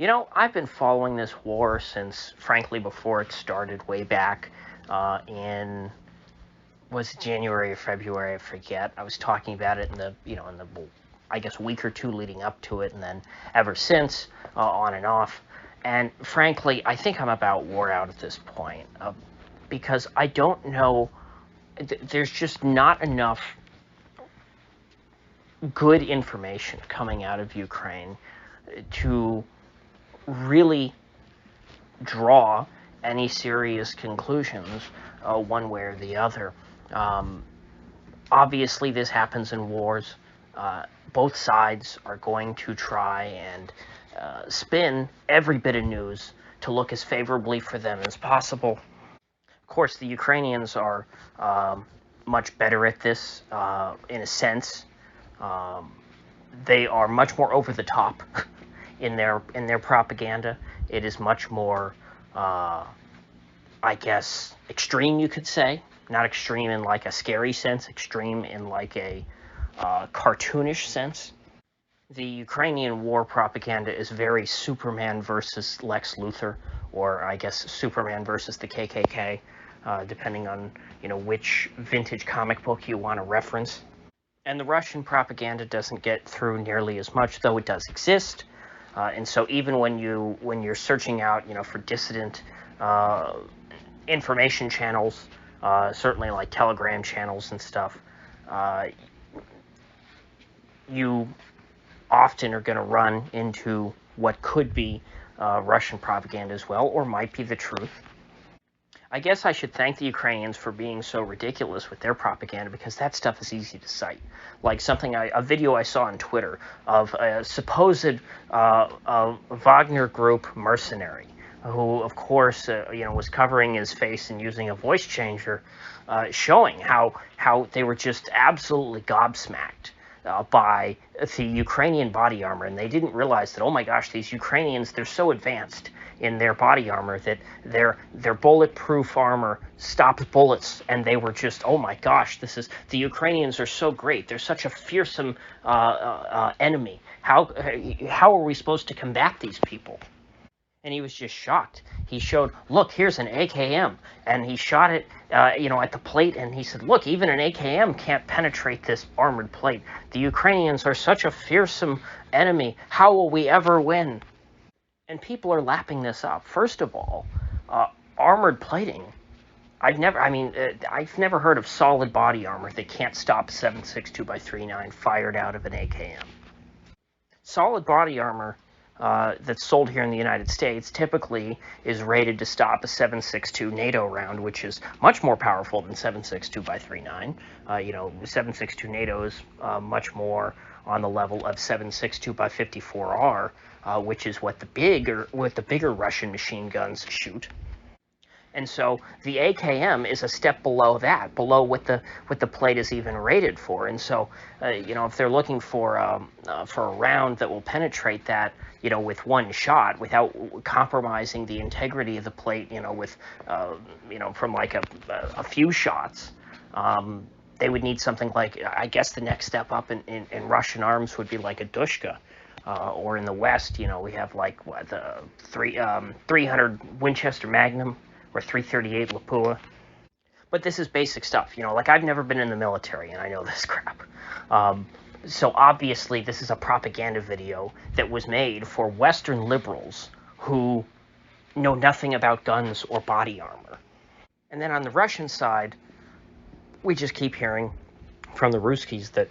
I've been following this war since, frankly, before it started way back in, was it January or February? I forget. I was talking about it I guess, week or two leading up to it, and then ever since, on and off. And frankly, I think I'm about wore out at this point because I don't know, there's just not enough good information coming out of Ukraine to really draw any serious conclusions one way or the other. Obviously, this happens in wars. Both sides are going to try and spin every bit of news to look as favorably for them as possible. Of course, the Ukrainians are much better at this in a sense. They are much more over the top in their propaganda. It is much more, I guess, extreme, you could say. Not extreme in like a scary sense, extreme in like a cartoonish sense. The Ukrainian war propaganda is very Superman versus Lex Luthor, or I guess Superman versus the KKK, depending on which vintage comic book you want to reference. And the Russian propaganda doesn't get through nearly as much, though it does exist. And so even when you're searching out for dissident information channels, certainly like Telegram channels and stuff, you often are going to run into what could be Russian propaganda as well, or might be the truth. I guess I should thank the Ukrainians for being so ridiculous with their propaganda, because that stuff is easy to cite. Like a video I saw on Twitter of a supposed Wagner Group mercenary, who, of course, was covering his face and using a voice changer, showing how they were just absolutely gobsmacked by the Ukrainian body armor, and they didn't realize that, oh my gosh, these Ukrainians, they're so advanced in their body armor that their bulletproof armor stops bullets, and they were just, oh my gosh, the Ukrainians are so great, they're such a fearsome enemy. How are we supposed to combat these people? And he was just shocked. He showed, look, here's an AKM, and he shot it, at the plate, and he said, look, even an AKM can't penetrate this armored plate. The Ukrainians are such a fearsome enemy. How will we ever win? And people are lapping this up. First of all, armored plating. I've never heard of solid body armor that can't stop 7.62x39 fired out of an AKM. Solid body armor that's sold here in the United States typically is rated to stop a 7.62 NATO round, which is much more powerful than 7.62x39. 7.62 NATO is much more on the level of 7.62x54R, which is what the bigger Russian machine guns shoot. And so the AKM is a step below that, below what the plate is even rated for. And so, if they're looking for a round that will penetrate that, with one shot, without compromising the integrity of the plate, with, from like a few shots, they would need something like, I guess the next step up in Russian arms would be like a Dushka. Or in the West, we have like the 300 Winchester Magnum, or 338 Lapua. But this is basic stuff, I've never been in the military, and I know this crap. So obviously this is a propaganda video that was made for Western liberals who know nothing about guns or body armor. And then on the Russian side, we just keep hearing from the Ruskies that,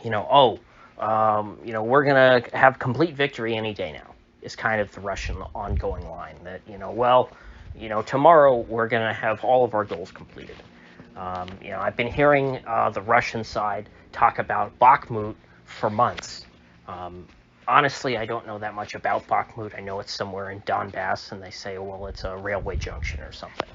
we're going to have complete victory any day now, is kind of the Russian ongoing line that, tomorrow we're going to have all of our goals completed. I've been hearing the Russian side talk about Bakhmut for months. Honestly, I don't know that much about Bakhmut. I know it's somewhere in Donbass, and they say, well, it's a railway junction or something.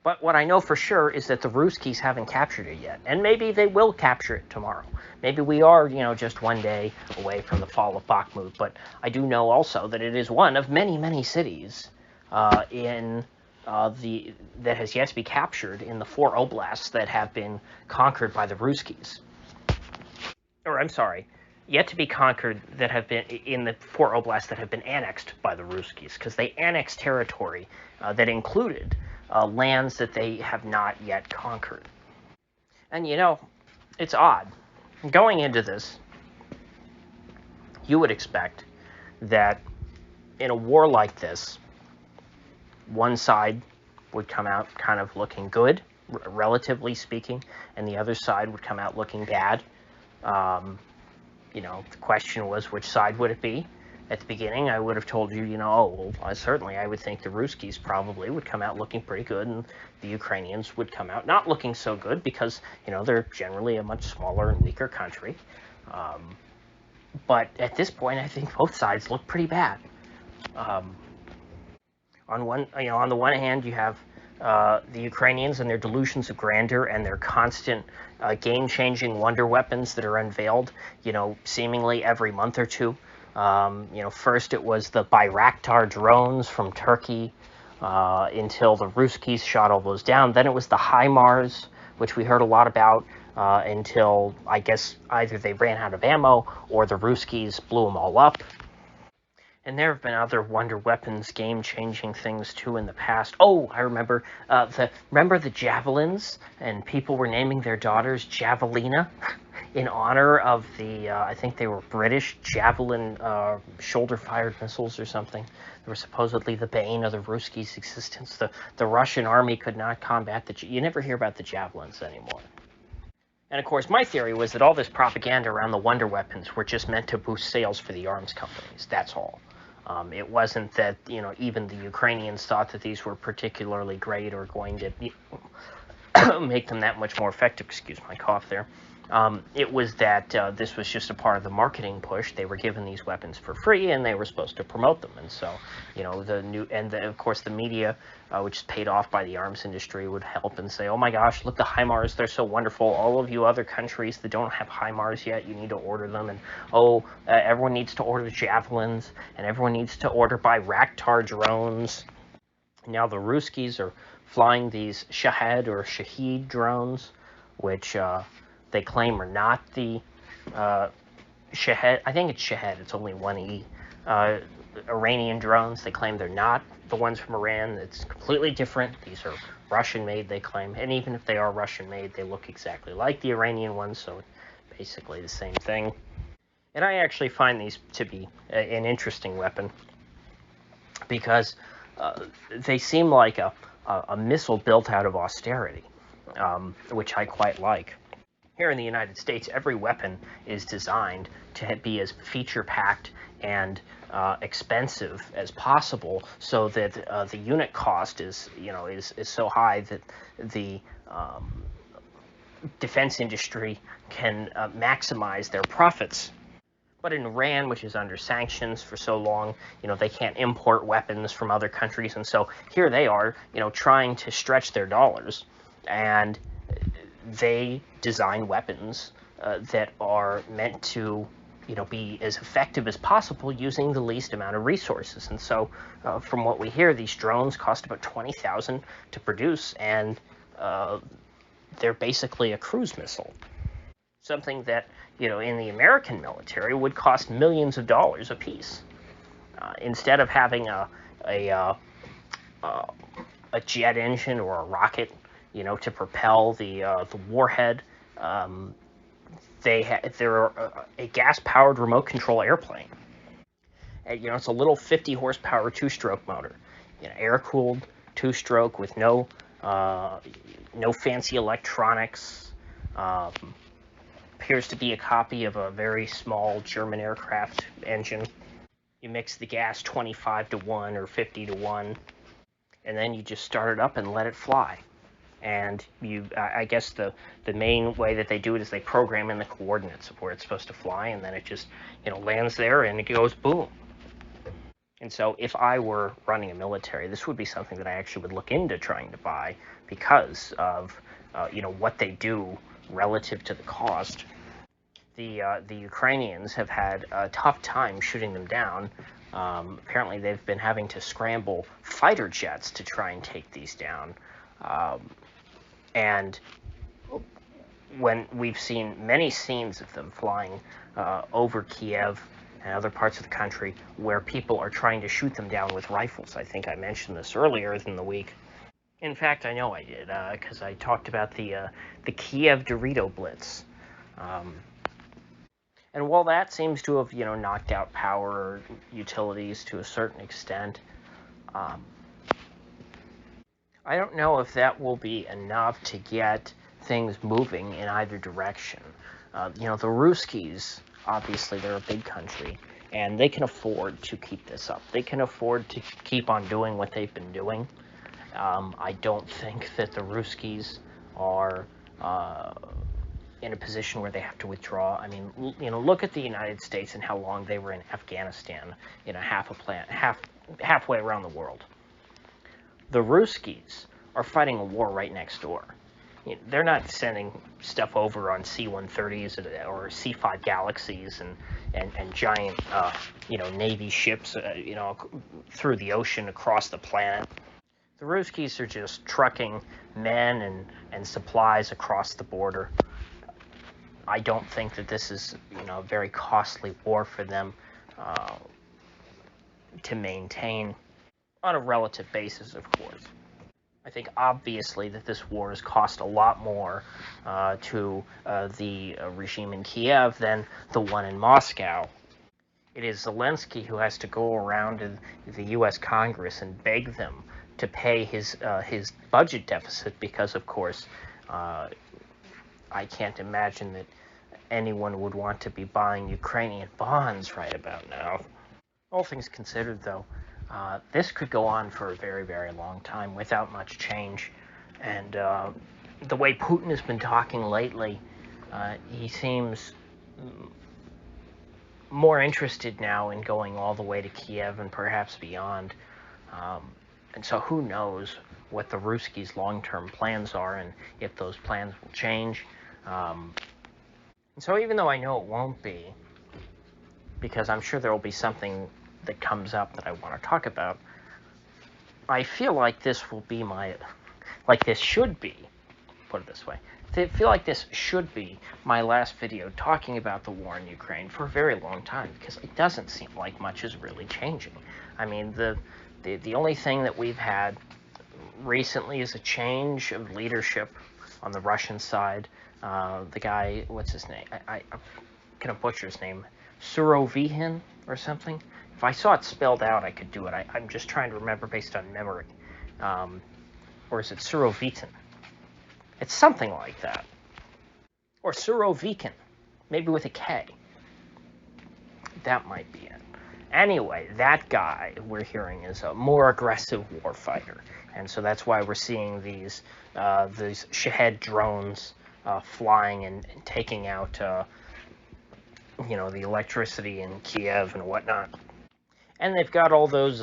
But what I know for sure is that the Ruskies haven't captured it yet, and maybe they will capture it tomorrow. Maybe we are, just one day away from the fall of Bakhmut, but I do know also that it is one of many, many cities that has yet to be captured in the 4 oblasts that have been conquered by the Ruskies. Or, I'm sorry, yet to be conquered that have been in the 4 oblasts that have been annexed by the Ruskies, because they annexed territory that included lands that they have not yet conquered. And it's odd. Going into this, you would expect that in a war like this, one side would come out kind of looking good, relatively speaking, and the other side would come out looking bad. The question was, which side would it be? At the beginning, I would have told you, certainly I would think the Ruskies probably would come out looking pretty good, and the Ukrainians would come out not looking so good because, they're generally a much smaller and weaker country. But at this point, I think both sides look pretty bad. On the one hand, you have the Ukrainians and their delusions of grandeur and their constant game-changing wonder weapons that are unveiled, seemingly every month or two. First it was the Bayraktar drones from Turkey until the Ruskies shot all those down. Then it was the HIMARS, which we heard a lot about until, I guess, either they ran out of ammo or the Ruskies blew them all up. And there have been other wonder weapons, game-changing things too in the past. Oh, I remember the javelins, and people were naming their daughters Javelina in honor of the I think they were British Javelin shoulder-fired missiles or something. They were supposedly the bane of the Ruskies' existence. The Russian army could not combat you never hear about the javelins anymore. And of course, my theory was that all this propaganda around the wonder weapons were just meant to boost sales for the arms companies. That's all. It wasn't that, even the Ukrainians thought that these were particularly great or going to make them that much more effective. Excuse my cough there. It was that this was just a part of the marketing push. They were given these weapons for free, and they were supposed to promote them. And so, of course, the media, which is paid off by the arms industry, would help and say, "Oh my gosh, look, the HIMARS, they're so wonderful. All of you other countries that don't have HIMARS yet, you need to order them. And everyone needs to order the javelins, and everyone needs to order Bayraktar drones." Now the Ruskies are flying these Shahed or Shahid drones, which they claim are not the Shahed. I think it's Shahed. It's only one E. Iranian drones. They claim they're not the ones from Iran. It's completely different. These are Russian-made, they claim. And even if they are Russian-made, they look exactly like the Iranian ones, so it's basically the same thing. And I actually find these to be an interesting weapon because they seem like a missile built out of austerity, which I quite like. Here in the United States, every weapon is designed to be as feature-packed and expensive as possible, so that the unit cost is so high that the defense industry can maximize their profits. But in Iran, which is under sanctions for so long, they can't import weapons from other countries, and so here they are, trying to stretch their dollars, and they design weapons that are meant to, be as effective as possible using the least amount of resources. And so, from what we hear, these drones cost about $20,000 to produce, and they're basically a cruise missile. Something that, in the American military would cost millions of dollars a piece. Instead of having a jet engine or a rocket, to propel the warhead, they're a gas-powered remote control airplane. It's a little 50 horsepower two-stroke motor, air-cooled two-stroke with no fancy electronics. Appears to be a copy of a very small German aircraft engine. You mix the gas 25 to 1 or 50 to 1, and then you just start it up and let it fly. And I guess the main way that they do it is they program in the coordinates of where it's supposed to fly, and then it just, lands there and it goes boom. And so if I were running a military, this would be something that I actually would look into trying to buy because of, what they do relative to the cost. The Ukrainians have had a tough time shooting them down. Apparently they've been having to scramble fighter jets to try and take these down. And when we've seen many scenes of them flying over Kiev and other parts of the country where people are trying to shoot them down with rifles. I think I mentioned this earlier in the week. In fact, I know I did, because I talked about the Kiev Dorito Blitz. Um, and while that seems to have, knocked out power utilities to a certain extent, um, I don't know if that will be enough to get things moving in either direction. The Ruskies, obviously, they're a big country, and they can afford to keep this up. They can afford to keep on doing what they've been doing. I don't think that the Ruskies are in a position where they have to withdraw. I mean, look at the United States and how long they were in Afghanistan, halfway around the world. The Ruskies are fighting a war right next door. They're not sending stuff over on C-130s or C-5 Galaxies and giant, Navy ships, through the ocean across the planet. The Ruskies are just trucking men and supplies across the border. I don't think that this is, a very costly war for them to maintain on a relative basis, of course. I think obviously that this war has cost a lot more to the regime in Kiev than the one in Moscow. It is Zelensky who has to go around to the U.S. Congress and beg them to pay his budget deficit because, of course, I can't imagine that anyone would want to be buying Ukrainian bonds right about now. All things considered, though, this could go on for a very, very long time without much change. And the way Putin has been talking lately, he seems more interested now in going all the way to Kiev and perhaps beyond. And so who knows what the Ruskies' long-term plans are and if those plans will change. And so even though I know it won't be, because I'm sure there will be something that comes up that I want to talk about, I feel like this will be this should be, put it this way, I feel like this should be my last video talking about the war in Ukraine for a very long time, because it doesn't seem like much is really changing. I mean, the only thing that we've had recently is a change of leadership on the Russian side. The guy, what's his name? I'm going to butcher his name. Surovikin or something. If I saw it spelled out, I could do it. I'm just trying to remember based on memory. Or is it Surovikin? It's something like that. Or Surovikin. Maybe with a K. That might be it. Anyway, that guy we're hearing is a more aggressive warfighter. And so that's why we're seeing these Shahed drones flying and taking out, the electricity in Kiev and whatnot. And they've got all those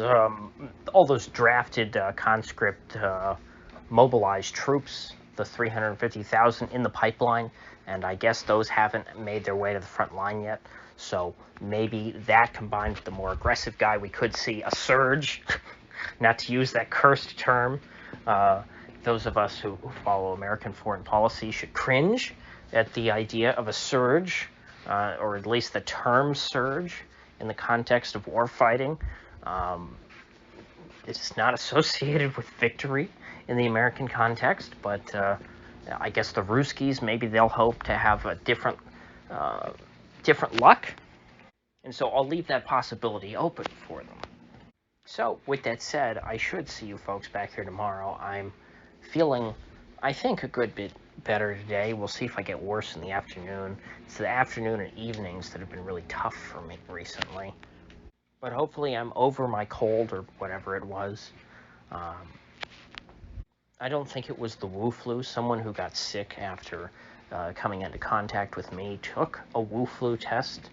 drafted conscript mobilized troops, the 350,000 in the pipeline, and I guess those haven't made their way to the front line yet. So maybe that combined with the more aggressive guy, we could see a surge, not to use that cursed term. Those of us who follow American foreign policy should cringe at the idea of a surge, or at least the term surge in the context of war fighting. It's not associated with victory in the American context, but I guess the Ruskies, maybe they'll hope to have a different luck. And so I'll leave that possibility open for them. So with that said, I should see you folks back here tomorrow. I'm feeling, I think, a good bit better today. We'll see if I get worse in the afternoon. It's the afternoon and evenings that have been really tough for me recently. But hopefully I'm over my cold or whatever it was. I don't think it was the Wu flu. Someone who got sick after coming into contact with me took a Wu flu test,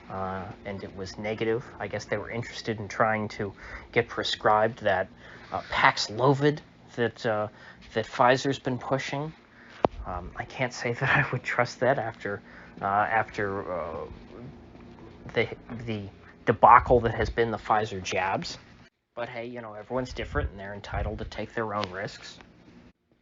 and it was negative. I guess they were interested in trying to get prescribed that Paxlovid that Pfizer's been pushing. I can't say that I would trust that after the debacle that has been the Pfizer jabs. But hey, everyone's different and they're entitled to take their own risks.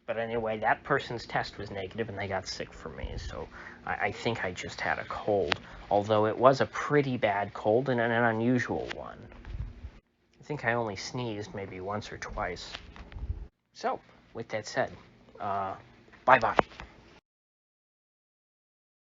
But anyway, that person's test was negative and they got sick from me, so I think I just had a cold, although it was a pretty bad cold and an unusual one. I think I only sneezed maybe once or twice. So, with that said, bye-bye.